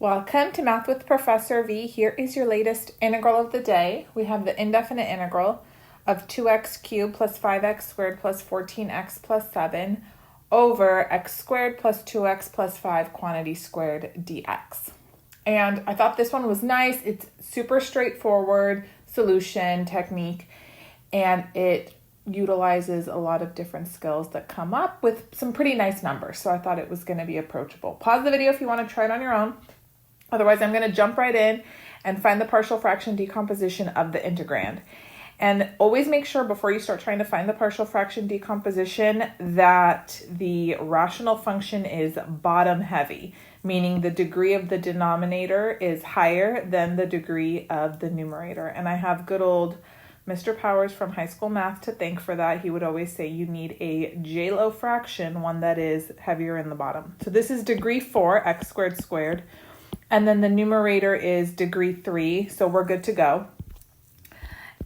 Welcome to Math with Professor V. Here is your latest integral of the day. We have the indefinite integral of 2x cubed plus 5x squared plus 14x plus 7 over x squared plus 2x plus 5 quantity squared dx. And I thought this one was nice. It's super straightforward solution technique, and it utilizes a lot of different skills that come up with some pretty nice numbers. So I thought it was going to be approachable. Pause the video if you want to try it on your own. Otherwise, I'm going to jump right in and find the partial fraction decomposition of the integrand. And always make sure before you start trying to find the partial fraction decomposition that the rational function is bottom heavy, meaning the degree of the denominator is higher than the degree of the numerator. And I have good old Mr. Powers from high school math to thank for that. He would always say you need a J-lo fraction, one that is heavier in the bottom. So this is degree 4, x squared squared. And then the numerator is degree 3, so we're good to go.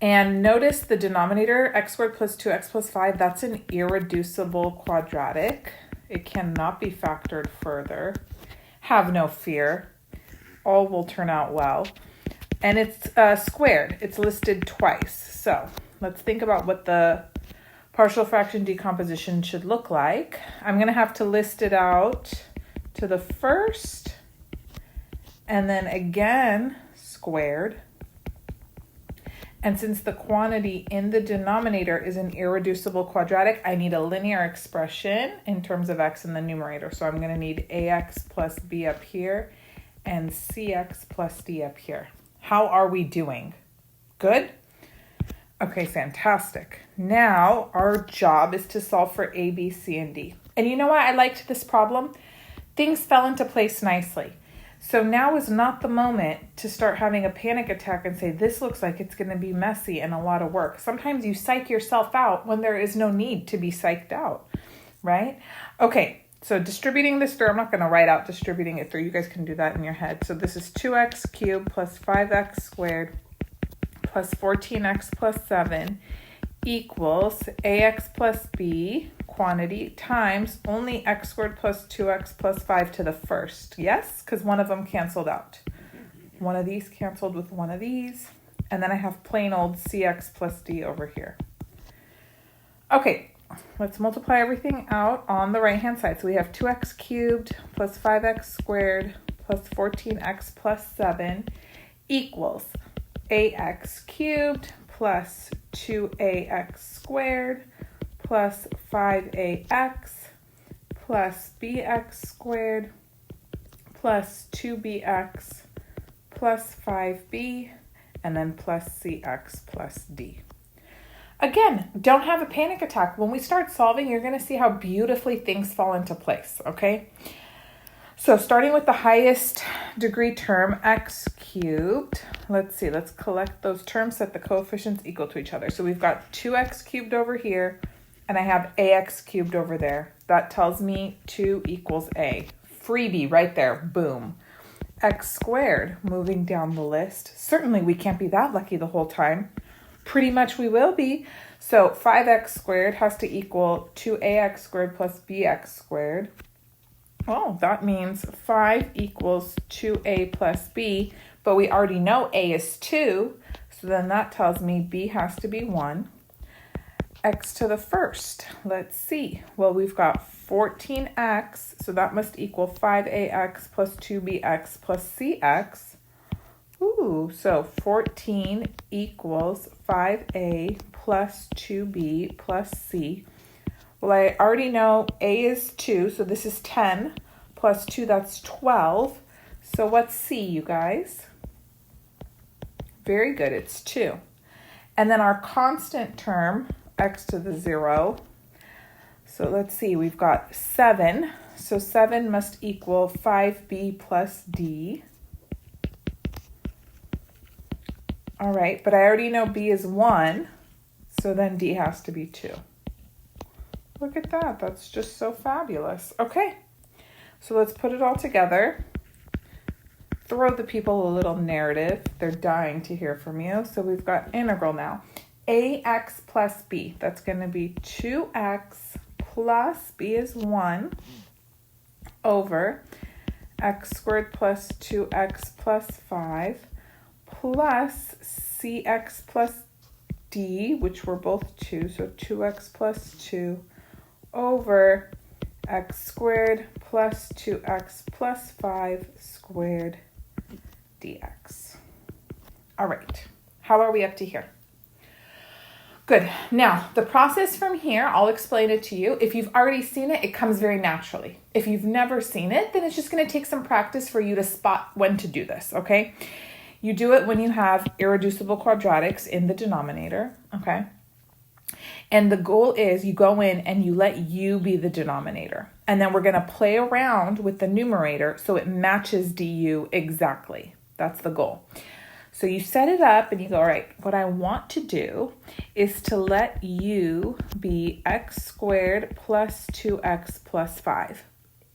And notice the denominator, x squared plus 2x plus 5, that's an irreducible quadratic. It cannot be factored further. Have no fear. All will turn out well. And it's squared. It's listed twice. So let's think about what the partial fraction decomposition should look like. I'm going to have to list it out to the first, and then again squared. And since the quantity in the denominator is an irreducible quadratic, I need a linear expression in terms of x in the numerator. So I'm going to need ax plus b up here and cx plus d up here. How are we doing? Good? Okay, fantastic. Now our job is to solve for a, b, c, and d. And you know what? I liked this problem. Things fell into place nicely. So now is not the moment to start having a panic attack and say, this looks like it's going to be messy and a lot of work. Sometimes you psych yourself out when there is no need to be psyched out, right? Okay, so distributing this through, I'm not going to write out distributing it through. You guys can do that in your head. So this is 2x cubed plus 5x squared plus 14x plus 7 equals ax plus b quantity times only x squared plus 2x plus 5 to the first. Yes, because one of them canceled out. One of these canceled with one of these. And then I have plain old cx plus d over here. Okay, let's multiply everything out on the right-hand side. So we have 2x cubed plus 5x squared plus 14x plus 7 equals ax cubed plus 2ax squared plus 5ax plus bx squared plus 2bx plus 5b and then plus cx plus d. Again, don't have a panic attack. When we start solving, you're going to see how beautifully things fall into place, okay? So starting with the highest degree term, x cubed, let's see, let's collect those terms, set the coefficients equal to each other. So we've got 2x cubed over here, and I have ax cubed over there. That tells me 2 equals a. Freebie right there, boom. X squared, moving down the list. Certainly we can't be that lucky the whole time. Pretty much we will be. So 5x squared has to equal 2ax squared plus bx squared. Oh, that means 5 equals 2a plus b, but we already know a is 2, so then that tells me b has to be 1. X to the first, let's see. Well, we've got 14x, so that must equal 5ax plus 2bx plus cx. Ooh, so 14 equals 5a plus 2b plus c. Well, I already know a is 2, so this is 10 plus 2, that's 12. So what's c, you guys? Very good, it's 2. And then our constant term, x to the 0. So let's see, we've got 7. So 7 must equal 5b plus d. All right, but I already know b is 1, so then d has to be 2. Look at that. That's just so fabulous. Okay, so let's put it all together. Throw the people a little narrative. They're dying to hear from you. So we've got integral now. ax plus b. That's going to be 2x plus b is 1 over x squared plus 2x plus 5 plus cx plus d, which were both 2, so 2x plus 2 over x squared plus 2x plus 5 squared dx. All right, how are we up to here? Good. Now, the process from here, I'll explain it to you. If you've already seen it, it comes very naturally. If you've never seen it, then it's just going to take some practice for you to spot when to do this, okay? You do it when you have irreducible quadratics in the denominator, okay? And the goal is you go in and you let u be the denominator. And then we're going to play around with the numerator so it matches du exactly. That's the goal. So you set it up and you go, all right, what I want to do is to let u be x squared plus 2x plus 5.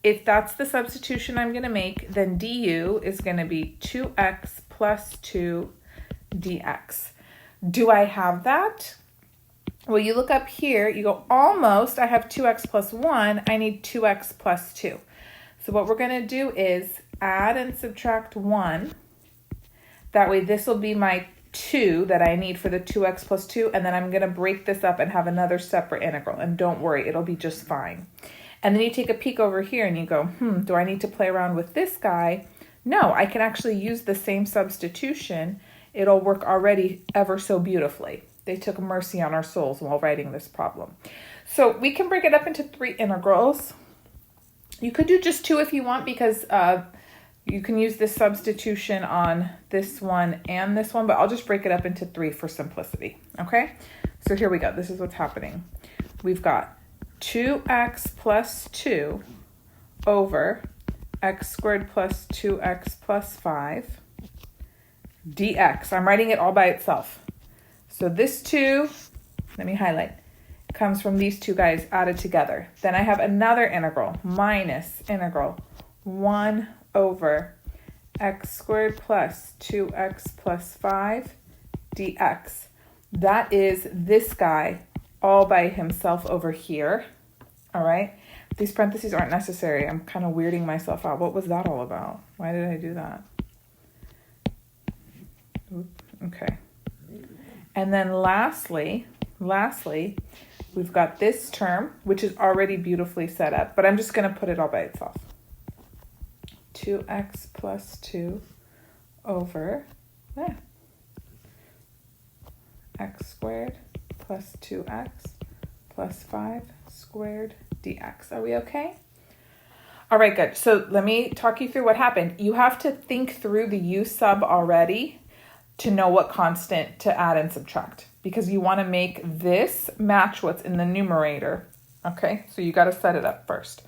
If that's the substitution I'm going to make, then du is going to be 2x plus 2 dx. Do I have that? Well, you look up here, you go almost, I have 2x plus 1, I need 2x plus 2. So what we're going to do is add and subtract 1. That way this will be my 2 that I need for the 2x plus 2, and then I'm going to break this up and have another separate integral. And don't worry, it'll be just fine. And then you take a peek over here and you go, do I need to play around with this guy? No, I can actually use the same substitution. It'll work already ever so beautifully. They took mercy on our souls while writing this problem. So we can break it up into 3 integrals. You could do just 2 if you want, because you can use this substitution on this one and this one, but I'll just break it up into 3 for simplicity, okay? So here we go. This is what's happening. We've got 2x plus 2 over x squared plus 2x plus 5 dx. I'm writing it all by itself. So this 2, let me highlight, comes from these 2 guys added together. Then I have another integral, minus integral 1 over x squared plus 2x plus 5 dx. That is this guy all by himself over here, all right? These parentheses aren't necessary. I'm kind of weirding myself out. What was that all about? Why did I do that? Oop, okay. And then lastly, we've got this term, which is already beautifully set up, but I'm just going to put it all by itself. 2x plus 2 over x squared plus 2x plus 5 squared dx. Are we okay? All right, good. So let me talk you through what happened. You have to think through the u sub already to know what constant to add and subtract, because you want to make this match what's in the numerator. Okay, so you got to set it up first.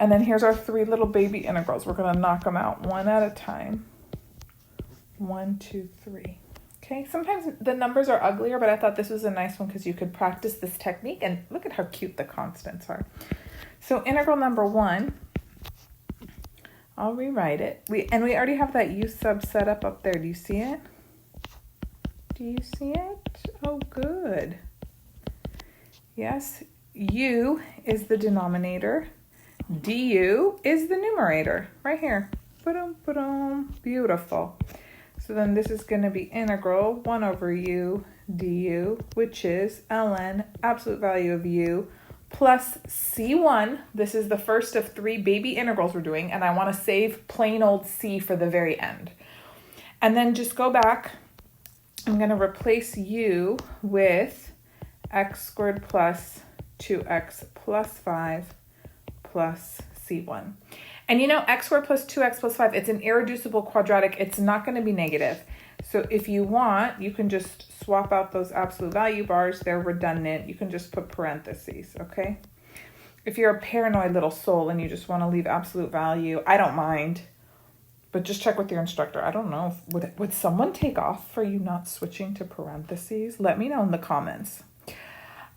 And then here's our 3 little baby integrals. We're going to knock them out one at a time. 1, 2, 3. Okay, sometimes the numbers are uglier, but I thought this was a nice one because you could practice this technique. And look at how cute the constants are. So integral number 1, I'll rewrite it. We already have that u sub set up there. Do you see it? Do you see it? Oh, good. Yes, u is the denominator. Du is the numerator right here. Ba-dum, ba-dum. Beautiful. So then this is going to be integral 1 over u du, which is ln, absolute value of u, plus c1. This is the first of 3 baby integrals we're doing, and I want to save plain old c for the very end. And then just go back. I'm going to replace u with x squared plus 2x plus 5 plus c1. And you know, x squared plus 2x plus 5, it's an irreducible quadratic. It's not going to be negative. So if you want, you can just swap out those absolute value bars. They're redundant. You can just put parentheses, okay? If you're a paranoid little soul and you just want to leave absolute value, I don't mind. But just check with your instructor. I don't know. Would someone take off for you not switching to parentheses? Let me know in the comments.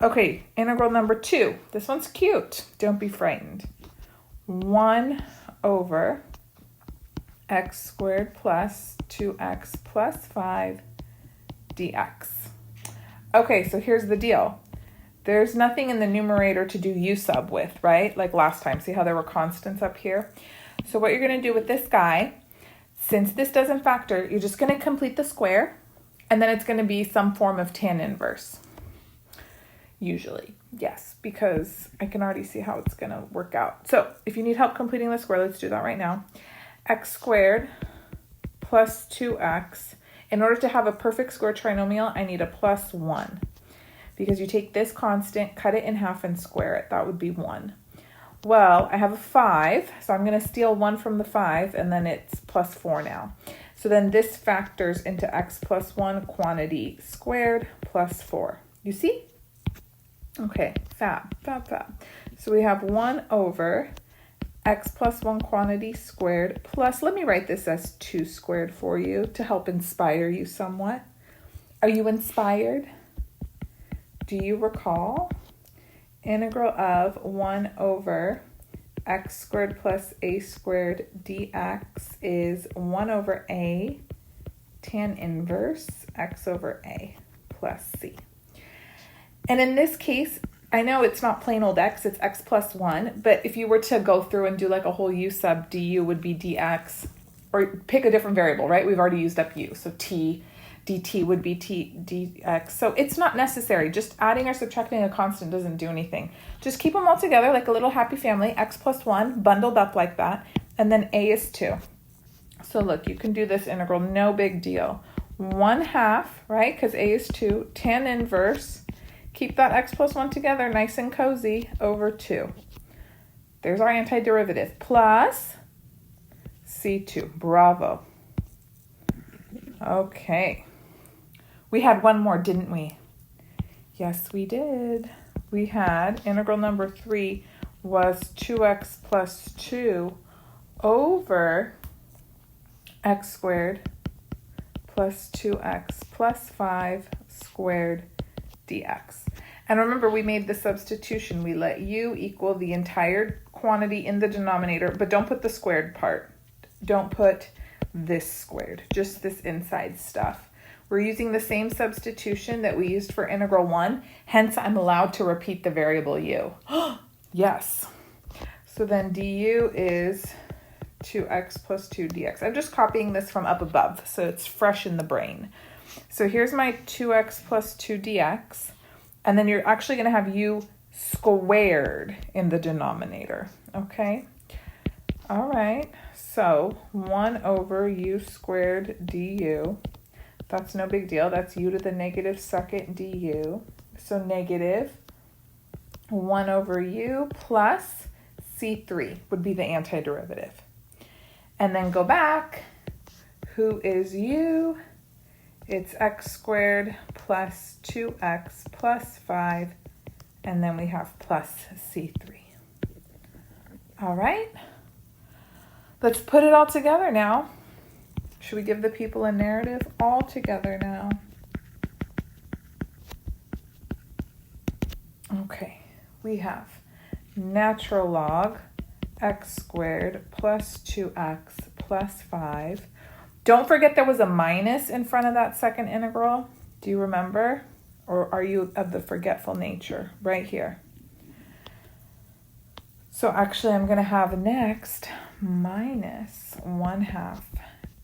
Okay, integral number 2. This one's cute. Don't be frightened. 1 over x squared plus 2x plus 5 dx. Okay, so here's the deal. There's nothing in the numerator to do u sub with, right? Like last time. See how there were constants up here? So what you're going to do with this guy, since this doesn't factor, you're just going to complete the square, and then it's going to be some form of tan inverse. Usually, yes, because I can already see how it's going to work out. So if you need help completing the square, let's do that right now. X squared plus 2x. In order to have a perfect square trinomial, I need a plus 1. Because you take this constant, cut it in half, and square it. That would be 1. Well, I have a 5, so I'm going to steal 1 from the 5, and then it's plus 4 now. So then this factors into x plus 1 quantity squared plus 4. You see? Okay, fab. So we have 1 over x plus 1 quantity squared plus, let me write this as 2 squared for you to help inspire you somewhat. Are you inspired? Do you recall? Integral of 1 over x squared plus a squared dx is 1 over a tan inverse x over a plus c. And in this case, I know it's not plain old x, it's x plus 1, but if you were to go through and do like a whole u sub, du would be dx, or pick a different variable, right? We've already used up u, so t, dt would be t dx. So it's not necessary. Just adding or subtracting a constant doesn't do anything. Just keep them all together like a little happy family, x plus 1, bundled up like that, and then a is 2. So look, you can do this integral, no big deal. 1/2, right, because a is 2, tan inverse, keep that x plus 1 together, nice and cozy, over 2. There's our antiderivative, plus c2, bravo. Okay. We had one more, didn't we? Yes, we did. We had integral number 3 was 2x plus 2 over x squared plus 2x plus 5 squared dx. And remember, we made the substitution. We let u equal the entire quantity in the denominator, but don't put the squared part. Don't put this squared, just this inside stuff. We're using the same substitution that we used for integral 1, hence I'm allowed to repeat the variable u. Yes. So then du is 2x plus 2 dx. I'm just copying this from up above, so it's fresh in the brain. So here's my 2x plus 2 dx, and then you're actually going to have u squared in the denominator, okay? All right, so 1 over u squared du. That's no big deal. That's u to the negative second du. So negative 1 over u plus c3 would be the antiderivative. And then go back. Who is u? It's x squared plus 2x plus 5. And then we have plus c3. All right. Let's put it all together now. Should we give the people a narrative? All together now. Okay, we have natural log x squared plus 2x plus 5. Don't forget there was a minus in front of that second integral. Do you remember? Or are you of the forgetful nature? Right here. So actually I'm going to have next minus 1/2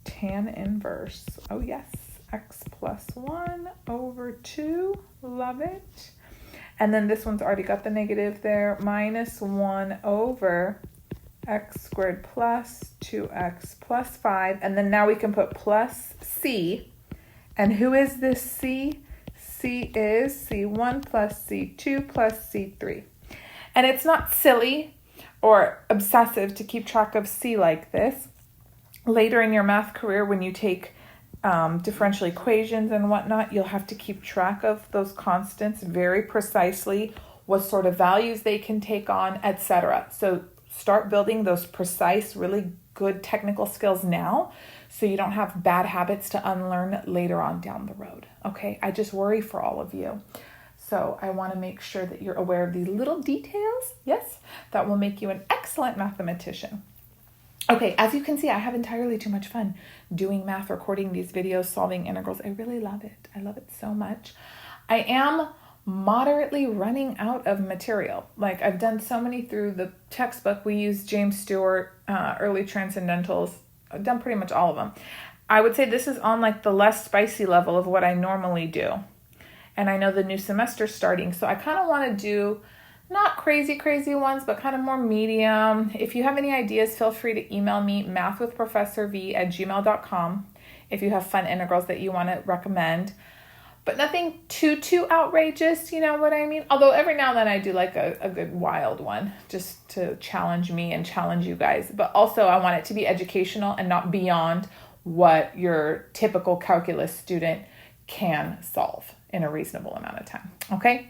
tan inverse, oh yes, x plus 1 over 2, love it. And then this one's already got the negative there, minus 1 over x squared plus 2x plus 5. And then now we can put plus c. And who is this c? C is c1 plus c2 plus c3. And it's not silly or obsessive to keep track of c like this. Later in your math career, when you take differential equations and whatnot, you'll have to keep track of those constants very precisely, what sort of values they can take on, etc. So start building those precise, really good technical skills now so you don't have bad habits to unlearn later on down the road. Okay, I just worry for all of you. So I want to make sure that you're aware of these little details, yes, that will make you an excellent mathematician. Okay, as you can see, I have entirely too much fun doing math, recording these videos, solving integrals. I really love it. I love it so much. I am moderately running out of material. Like I've done so many through the textbook. We use James Stewart, Early Transcendentals. I've done pretty much all of them. I would say this is on like the less spicy level of what I normally do. And I know the new semester's starting, so I kind of want to do not crazy ones, but kind of more medium. If you have any ideas, feel free to email me, mathwithprofessorv@gmail.com, if you have fun integrals that you want to recommend. But nothing too outrageous, you know what I mean? Although every now and then I do like a good wild one, just to challenge me and challenge you guys. But also I want it to be educational and not beyond what your typical calculus student can solve in a reasonable amount of time, okay?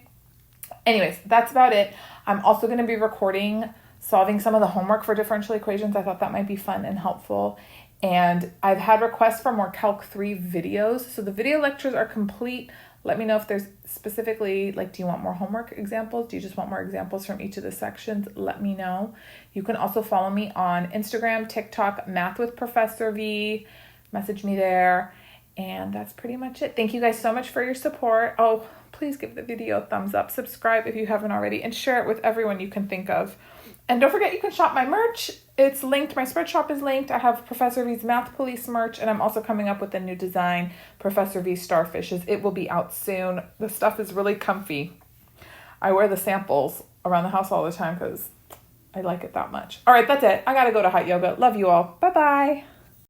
Anyways, that's about it. I'm also going to be recording solving some of the homework for differential equations. I thought that might be fun and helpful. And I've had requests for more Calc 3 videos. So the video lectures are complete. Let me know if there's specifically, like, do you want more homework examples? Do you just want more examples from each of the sections? Let me know. You can also follow me on Instagram, TikTok, Math with Professor V. Message me there. And that's pretty much it. Thank you guys so much for your support. Oh, please give the video a thumbs up. Subscribe if you haven't already. And share it with everyone you can think of. And don't forget, you can shop my merch. It's linked. My spread shop is linked. I have Professor V's Math Police merch. And I'm also coming up with a new design, Professor V Starfishes. It will be out soon. The stuff is really comfy. I wear the samples around the house all the time because I like it that much. All right, that's it. I got to go to hot yoga. Love you all. Bye-bye.